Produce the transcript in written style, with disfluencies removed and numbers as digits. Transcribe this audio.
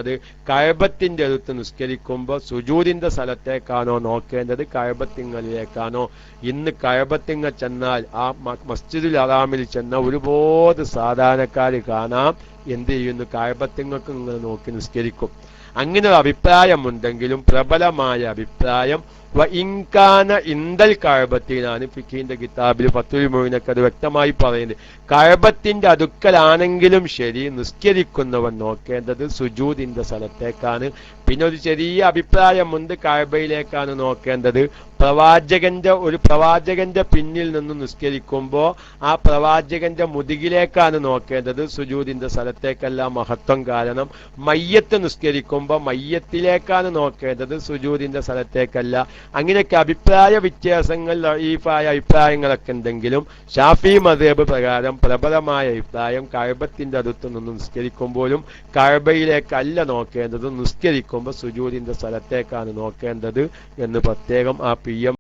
അത് കഅബത്തിന്റെ അടുത്ത് നിസ്കരിക്കുമ്പോൾ സുജൂദിന്റെ സ്ഥലത്തേക്കാണോ നോക്കേണ്ടത് കഅബത്തിങ്ങളിലേക്കാണോ? ഇന്ന് കഅബത്തിങ്ങ ചെന്നാൽ ആ മസ്ജിദുൽ ഹറാമിൽ ചെന്ന ഒരുപാട് സാധാരണക്കാർ കാണാം എന്ത് ചെയ്യുന്നു, കഅബത്തിങ്ങൾക്ക് ഇങ്ങനെ നോക്കി നിസ്കരിക്കും. അങ്ങനെ ഒരു അഭിപ്രായമുണ്ടെങ്കിലും പ്രബലമായ അഭിപ്രായം ഇൻകാന ഇന്ദൽ കഅബത്തിനാണ്. ഫിഖിന്റെ കിതാബിൽ ഫത്തുൽ മുഈനൊക്കെ അത് വ്യക്തമായി പറയുന്നത്. കഅബത്തിന്റെ അടുക്കലാണെങ്കിലും ശരി നിസ്കരിക്കുന്നവൻ നോക്കേണ്ടത് സുജൂദിന്റെ സ്ഥലത്തേക്കാണ്. പിന്നെ ഒരു ചെറിയ അഭിപ്രായമുണ്ട്, കഅബയിലേക്കാണ് നോക്കേണ്ടത്. പ്രവാചകന്റെ പിന്നിൽ നിന്ന് നിസ്കരിക്കുമ്പോൾ ആ പ്രവാചകന്റെ മുതുകിലേക്കാണ് നോക്കേണ്ടത്, സുജൂദിന്റെ സ്ഥലത്തേക്കല്ല. മഹത്വം കാരണം മയ്യത്ത് നിസ്കരിക്കുമ്പോൾ മയ്യത്തിലേക്കാണ് നോക്കേണ്ടത്, സുജൂദിന്റെ സ്ഥലത്തേക്കല്ല. അങ്ങനെയൊക്കെ അഭിപ്രായ വ്യത്യാസങ്ങൾ, ലഈഫായ അഭിപ്രായങ്ങളൊക്കെ ഉണ്ടെങ്കിലും ഷാഫി മദ്ഹബ് പ്രകാരം പ്രബലമായ അഭിപ്രായം കഅബത്തിന്റെ അടുത്ത് നിന്ന് നിസ്കരിക്കുമ്പോഴും കഅബയിലേക്കല്ല നോക്കേണ്ടത്, നിസ്കരിക്കുമ്പോൾ സുജൂദിന്റെ സ്ഥലത്തേക്കാണ് നോക്കേണ്ടത് എന്ന് പ്രത്യേകം ആ PM